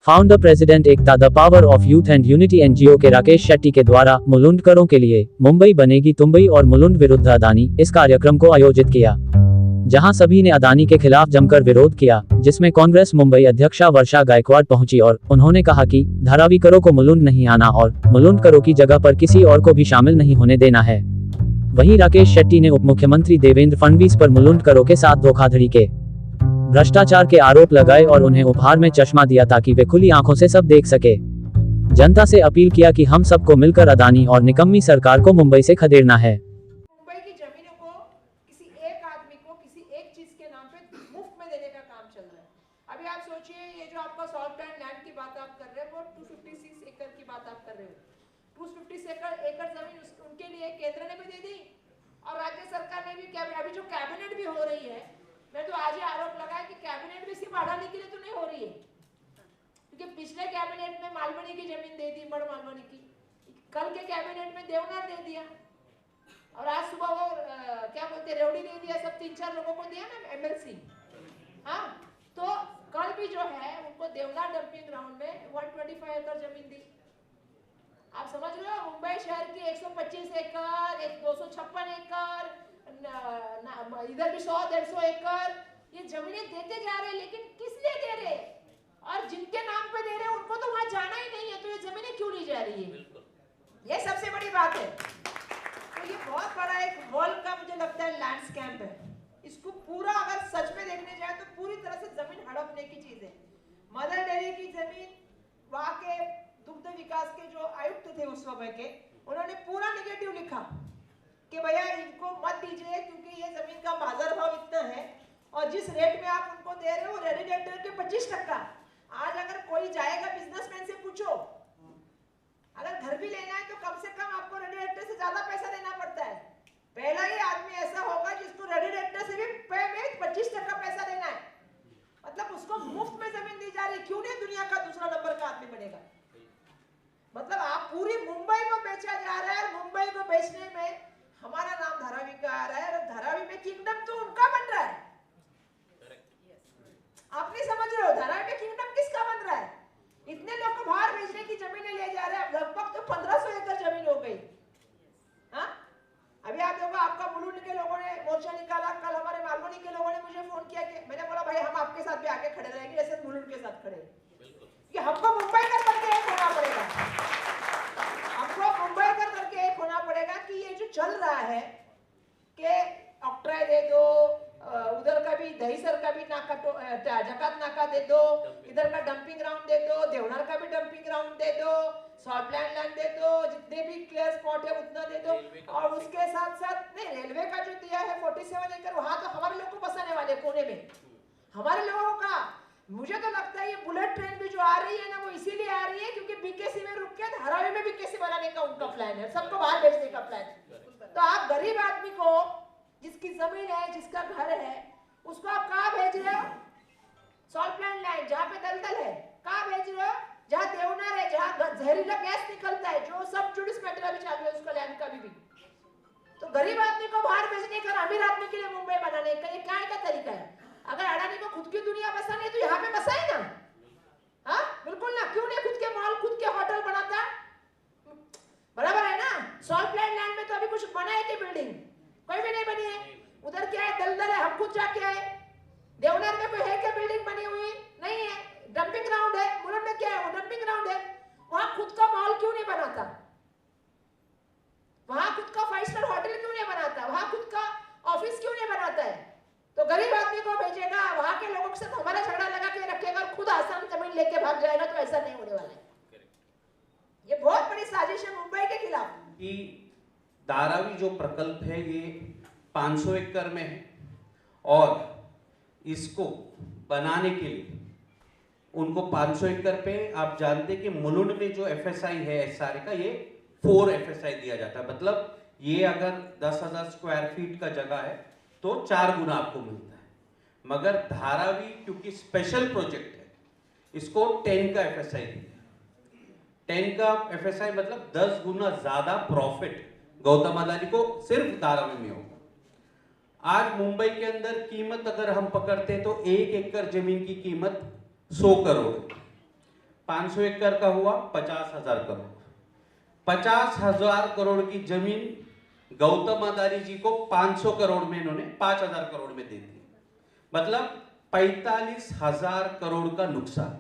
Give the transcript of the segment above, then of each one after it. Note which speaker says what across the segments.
Speaker 1: Founder president Ekta the power of youth and unity NGO के राकेश शेट्टी के द्वारा मुलुंडकरों के लिए मुंबई बनेगी तुंबई और मुलुंड विरुद्ध अदानी इस कार्यक्रम को आयोजित किया, जहां सभी ने अदानी के खिलाफ जमकर विरोध किया, जिसमें कांग्रेस मुंबई अध्यक्षा वर्षा गायकवाड़ पहुंची और उन्होंने कहा कि धारावीकरों को मुलुंड नहीं आना और मुलुंडकरों की जगह पर किसी और को भी शामिल नहीं होने देना है। वहीं राकेश शेट्टी ने उप मुख्यमंत्री देवेंद्र फडणवीस पर मुलुंडकरों के साथ धोखाधड़ी के भ्रष्टाचार के आरोप लगाए और उन्हें उपहार में चश्मा दिया ताकि वे खुली आंखों से सब देख सके। जनता से अपील किया कि हम सबको मिलकर अदानी और निकम्मी सरकार को मुंबई से खदेड़ना है।
Speaker 2: मुंबई की जमीनों को किसी एक आदमी को किसी एक चीज के नाम पे मुफ्त में देने का काम चल रहा है। अभी आप सोचिए, ये जो आपका सॉल्ट एंड लैंड की बात आप कर रहे हो, वो 256 एकड़ की बात आप कर रहे हो। 256 एकड़ जमीन उनके लिए केंद्र ने भी दे दी और राज्य सरकार ने भी। अभी जो कैबिनेट भी हो रही है, मैं तो आज ही आरोप लगाया कि कैबिनेट भी सिर्फ अडानी के लिए तो नहीं हो रही है, क्योंकि पिछले कैबिनेट में मालवनी की जमीन दे दी, मड़ मालवनी की, कल के कैबिनेट में देवनार दे दिया और आज सुबह वो क्या बोलते रेवड़ी दे दिया। सब 3-4 लोगों को दिया ना एमएलसी। हाँ, तो कल भी जो है उनको देवनार डंपिंग ग्राउंड में 125 एकड़ जमीन दी। आप समझ रहे हो, मुंबई शहर की 125 एकड़, 256 एकड़, इधर भी 100-150 एकड़ ये जमीनें देते जा रहे, लेकिन किस लिए दे रहे और जिनके नाम पे दे रहे उनको तो वहां जाना ही नहीं है, तो ये जमीनें क्यों ली जा रही है? ये सबसे बड़ी बात है। तो ये बहुत बड़ा एक वर्ल्ड का मुझे लगता है लैंड स्कैम है। इसको पूरा अगर सच में देखने जाए तो पूरी तरह से जमीन हड़पने की चीज है। मदर डेयरी की जमीन, वहां के दुग्ध विकास के जो आयुक्त थे उस समय के, उन्होंने पूरा नेगेटिव लिखा कि भैया इनको मत दीजिए क्योंकि ये जमीन का बाजार भाव इतना है और जिस रेट में आप उनको दे रहे हो रेडिडेटर के 25%। आज अगर कोई जाएगा बिजनेसमैन से पूछो, अगर घर भी लेना है तो कम से कम आपको रेडिडेटर से ज्यादा पैसा देना पड़ता है। पहला ही आदमी ऐसा होगा जिसको रेडिडेटर से भी 25% पैसा देना है, मतलब उसको मुफ्त में जमीन दी जा रही। क्यों नहीं दुनिया का दूसरा नंबर का आदमी बनेगा? मतलब आप पूरी मुंबई को बेचा जा रहा है और मुंबई को बेचने में हमारा नाम धारावी का आ रहा है और धारावी में किंगडम तो उनका बन रहा है। आप नहीं समझ रहे हो, धारावी में किंगडम किसका बन रहा है? इतने लोग को बाहर भेजने की जमीनें ले जा रहे हैं। लगभग तो 1500 एकड़ जमीन हो गई। हाँ, अभी आप देखो, आपका मुलुंड के लोगों ने मोर्चा निकाला, कल हमारे मालवनी के लोगों ने मुझे फोन किया कि मैंने बोला भाई हम आपके साथ भी आगे खड़े रहेंगे जैसे मुलुंड के साथ खड़े, कि हमको मुंबई का करके एक होना पड़ेगा। हमको मुंबई का करके एक होना पड़ेगा कि ये जो चल रहा है कि ऑक्ट्राय दे दो, उधर का भी दहीसर का भी नाका, जकात नाका दे दो, इधर का डंपिंग ग्राउंड दे दो, देवनार का भी डंपिंग ग्राउंड दे दो, सॉल्ट लैंड दे दो, जितने भी क्लियर स्पॉट है उतना दे दो। और उसके साथ साथ नहीं, रेलवे का जो दिया है 47 एकड़, वहां तो हमारे लोगों को बसाने वाले कोने में हमारे लोगों का। मुझे तो लगता है ये बुलेट ट्रेन भी जो आ रही है ना, वो इसीलिए आ रही है क्योंकि बीकेसी में रुक के धारावी में बीकेसी बनाने का उनका प्लान है, सबको बाहर भेजने का प्लान है। तो आप गरीब आदमी को, जिसकी जमीन है, जिसका घर है, उसको आप कहाँ भेज रहे हो? सॉल्ट लैंड जहाँ पे दलदल है, कहाँ भेज रहे हो? जहाँ देवनार है, जहाँ जहरीला गैस निकलता है, जो सब जुडिस मैटर अभी चालू है उसका लैंड का भी। तो गरीब आदमी को बाहर भेजने का, अमीर आदमी के लिए मुंबई बनाने का, ये क्या का तरीका है? अगर अडानी को खुद की दुनिया बसानी है तो यहाँ पे बसाए ना। हाँ, बिल्कुल ना, क्यों नहीं खुद के मॉल, खुद के होटल बनाता? बराबर है ना। सॉल्ट लैंड में तो अभी कुछ बना है कि बिल्डिंग? कोई भी नहीं बनी है। उधर क्या है, दलदल है, हम खुद जाके आए। देवनार में कोई है क्या बिल्डिंग बनी हुई? नहीं है, डंपिंग ग्राउंड है। मुलुंड में क्या है, वो डंपिंग ग्राउंड है। वहां खुद का मॉल क्यों नहीं बनाता? वहां खुद का 5 स्टार होटल क्यों नहीं बनाता? वहां खुद का ऑफिस क्यों नहीं बनाता है? तो गरीब आदमी को भेजेगा, वहां के लोगों के साथ हमारा झगड़ा लगा के रखेगा और खुद आसाम जमीन लेके भाग जाएगा, तो ऐसा नहीं होने वाला है। ये बहुत बड़ी साजिश है मुंबई के खिलाफ।
Speaker 3: कि धारावी जो प्रकल्प है ये 500 एकड़ में है और इसको बनाने के लिए उनको 500 एकड़ पे, आप जानते कि मुलुंड में जो एफएसआई है एसआरए का, ये 4 एफएसआई दिया जाता है। मतलब ये अगर 10,000 स्क्वायर फीट का जगह है तो 4 गुना आपको मिलता है। मगर धारावी क्योंकि स्पेशल प्रोजेक्ट है, इसको 10 का एफएसआई दिया। 10 का एफएसआई मतलब 10 गुना ज्यादा प्रॉफिट गौतम अदानी को सिर्फ धारावी में होगा। आज मुंबई के अंदर कीमत अगर हम पकड़ते हैं तो 1 एकड़ जमीन की कीमत 100 करोड़ है। 500 एकड़ का हुआ 50,000 करोड़। 50,000 करोड़ की जमीन गौतम अदानी जी को 500 करोड़ में इन्होंने 5,000 करोड़ में दे दी। मतलब 45,000 करोड़ का नुकसान।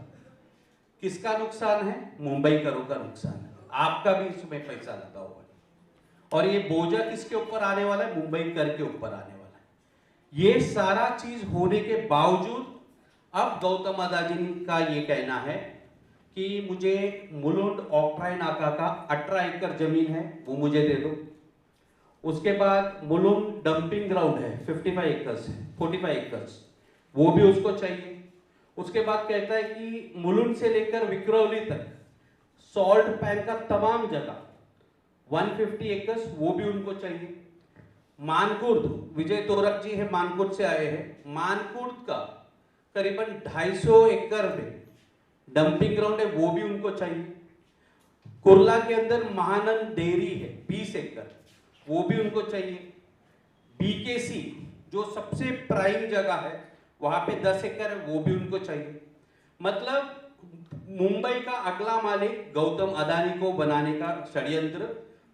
Speaker 3: किसका नुकसान है? मुंबई करों का नुकसान है। आपका भी इसमें पैसा लगा हुआ है और ये बोझा किसके ऊपर आने वाला है? मुंबई कर के ऊपर आने वाला है। ये सारा चीज होने के बावजूद अब गौतम अदानी का ये कहना है कि मुझे मुलुंड ऑक्ट्राई नाका का 18 एकड़ जमीन है वो मुझे दे दो। उसके बाद मुलुंड डंपिंग ग्राउंड है 55 एकर्स है, 45 एकर्स, वो भी उसको चाहिए। उसके बाद कहता है कि मुलुंड से लेकर विक्रोली तक सॉल्ट पैन का तमाम जगह 150 एकर्स वो भी उनको चाहिए। मानकुर्द, विजय तोरक जी है मानकुर्द से आए हैं, मानकुर्द का करीबन 250 एकड़ में डंपिंग ग्राउंड है वो भी उनको चाहिए। कुर्ला के अंदर महानंद डेयरी है 20 एकड़ वो भी उनको चाहिए। बीकेसी जो सबसे प्राइम जगह है वहां पे 10 एकड़ है वो भी उनको चाहिए। मतलब मुंबई का अगला मालिक गौतम अदानी को बनाने का षड्यंत्र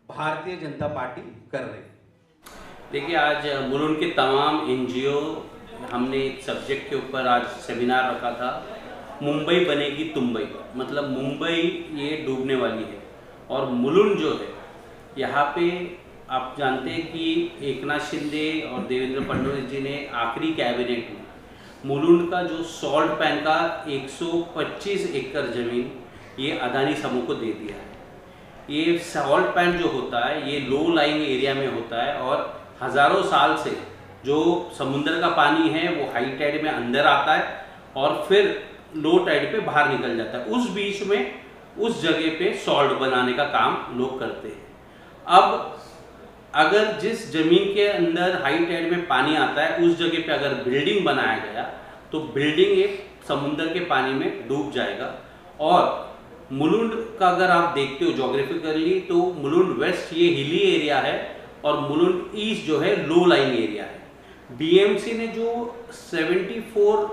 Speaker 3: भारतीय जनता पार्टी कर रही है।
Speaker 4: देखिए, आज मुलुंड के तमाम एनजीओ हमने एक सब्जेक्ट के ऊपर आज सेमिनार रखा था, मुंबई बनेगी तुम्बई। मतलब मुंबई ये डूबने वाली है और मुलुंड जो है यहाँ पे आप जानते हैं कि एकनाथ शिंदे और देवेंद्र फडणवीस जी ने आखिरी कैबिनेट में मुलुंड का जो सॉल्ट पैन का 125 एकड़ जमीन ये अदानी समूह को दे दिया है। ये सॉल्ट पैन जो होता है ये लो लाइंग एरिया में होता है और हज़ारों साल से जो समुद्र का पानी है वो हाई टाइड में अंदर आता है और फिर लो टाइड पे बाहर निकल जाता है। उस बीच में उस जगह पे सॉल्ट बनाने का काम लोग करते हैं। अब अगर जिस जमीन के अंदर हाई टाइड में पानी आता है उस जगह पे अगर बिल्डिंग बनाया गया तो बिल्डिंग एक समुद्र के पानी में डूब जाएगा। और मुलुंड का अगर आप देखते हो ज्योग्राफिकली तो मुलुंड वेस्ट ये हिली एरिया है और मुलुंड ईस्ट जो है लो लाइंग एरिया है। बीएमसी ने जो 74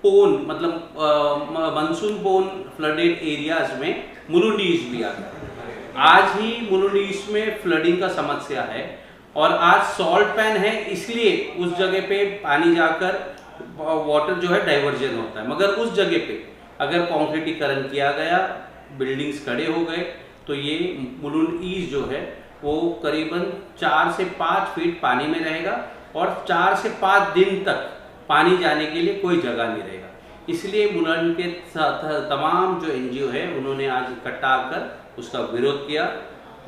Speaker 4: पोन मतलब मानसून पोन फ्लडेड एरियाज में मुलुंड ईस्ट भी आता है। आज ही मुलुंड ईस्ट में फ्लडिंग का समस्या है और आज सॉल्ट पैन है इसलिए उस जगह पे पानी जाकर वाटर जो है डाइवर्जन होता है। मगर उस जगह पे अगर कॉन्क्रीटीकरण किया गया, बिल्डिंग्स खड़े हो गए तो ये मुलुंड ईस्ट जो है वो करीबन 4 से 5 फीट पानी में रहेगा और 4 से 5 दिन तक पानी जाने के लिए कोई जगह नहीं रहेगा। इसलिए मुलुंड के तमाम जो एनजीओ है उन्होंने आज इकट्ठा आकर उसका विरोध किया।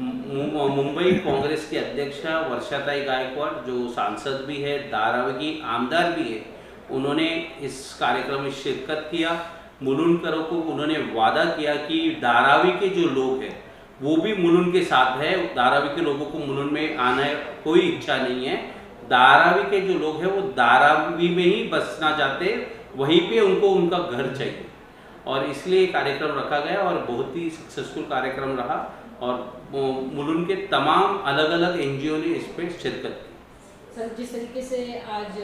Speaker 4: मुंबई कांग्रेस की अध्यक्षा वर्षाताई गायकवाड़ जो सांसद भी है, धारावी की आमदार भी है, उन्होंने इस कार्यक्रम में शिरकत किया। मुलुंड करों को उन्होंने वादा किया कि धारावी के जो लोग हैं वो भी मुलुंड के साथ है। धारावी के लोगों को मुलुंड में आना कोई इच्छा नहीं है। धारावी के जो लोग हैं वो धारावी में ही बसना चाहते, वहीं पे उनको उनका घर चाहिए और इसलिए कार्यक्रम रखा गया और बहुत ही सक्सेसफुल कार्यक्रम रहा और मुलुंड के तमाम अलग अलग एनजीओ ने इस पर शिरकत की।
Speaker 5: सर, जिस तरीके से आज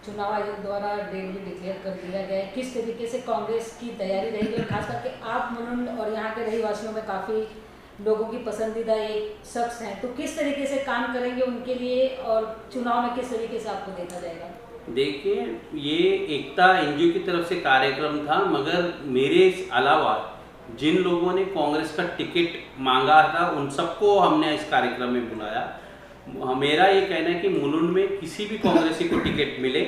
Speaker 5: चुनाव आयोग द्वारा डेट भी डिक्लेयर कर दिया गया है, किस तरीके से कांग्रेस की तैयारी रहेगी और खास करके आप मुलुंड और यहाँ के रहवासियों में काफ़ी लोगों की पसंदीदा एक शख्स हैं, तो किस तरीके से काम करेंगे उनके लिए और चुनाव में किस तरीके से आपको देखा जाएगा?
Speaker 4: देखिए, ये एकता एनजीओ की तरफ से कार्यक्रम था, मगर मेरे अलावा जिन लोगों ने कांग्रेस का टिकट मांगा था उन सबको हमने इस कार्यक्रम में बुलाया। मेरा ये कहना है कि मुलुंड में किसी भी कांग्रेसी को टिकट मिले,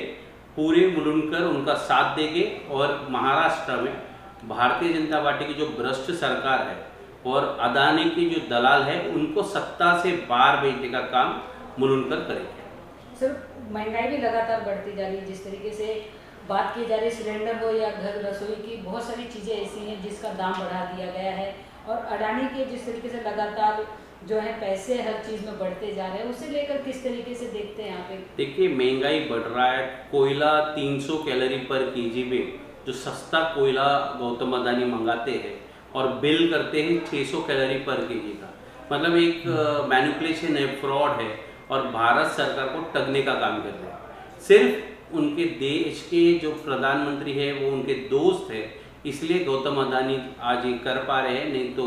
Speaker 4: पूरे मुलुंडकर उनका साथ देंगे और महाराष्ट्र में भारतीय जनता पार्टी की जो भ्रष्ट सरकार है और अदानी के जो दलाल है उनको सत्ता से बाहर भेजने का काम मुलुंडकर करेंगे।
Speaker 5: सर, महंगाई भी लगातार बढ़ती जा रही है, जिस तरीके से बात की जा रही है सिलेंडर हो या घर रसोई की, बहुत सारी चीज़ें ऐसी हैं जिसका दाम बढ़ा दिया गया है और अडानी के जिस तरीके से लगातार जो है पैसे हर चीज़ में बढ़ते जा रहे हैं, उसे लेकर किस तरीके से देखते हैं यहाँ पे?
Speaker 4: देखिए, महंगाई बढ़ रहा है। कोयला 300 कैलोरी पर केजी में जो सस्ता कोयला गौतम अदानी मंगाते हैं और बिल करते हैं 600 कैलोरी पर केजी का। मतलब एक मैनिपुलेशन है, फ्रॉड है और भारत सरकार को ठगने का काम कर रहे हैं। सिर्फ उनके देश के जो प्रधानमंत्री है वो उनके दोस्त है, इसलिए गौतम अदानी आज ये कर पा रहे हैं, नहीं तो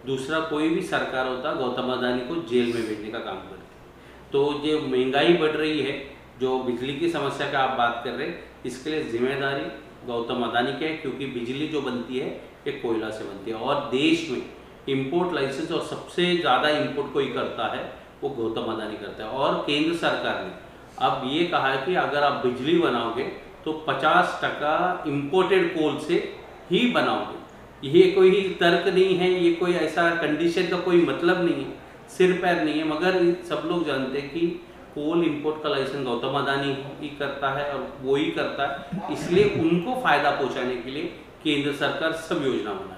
Speaker 4: दूसरा कोई भी सरकार होता गौतम अदानी को जेल में भेजने का काम करती। तो जो महंगाई बढ़ रही है, जो बिजली की समस्या का आप बात कर रहे हैं, इसके लिए जिम्मेदारी गौतम अदानी की है, क्योंकि बिजली जो बनती है ये कोयला से बनती है और देश में इंपोर्ट लाइसेंस और सबसे ज़्यादा इंपोर्ट कोई करता है वो गौतम अदानी करता है। और केंद्र सरकार ने अब ये कहा है कि अगर आप बिजली बनाओगे तो 50% इम्पोर्टेड कोल से ही बनाओगे। ये कोई तर्क नहीं है, ये कोई ऐसा कंडीशन का कोई मतलब नहीं है, सिर पैर नहीं है, मगर सब लोग जानते हैं कि कोल इंपोर्ट का लाइसेंस गौतम अदानी ही करता है और वो ही करता है, इसलिए उनको फ़ायदा पहुंचाने के लिए केंद्र सरकार सब योजना बना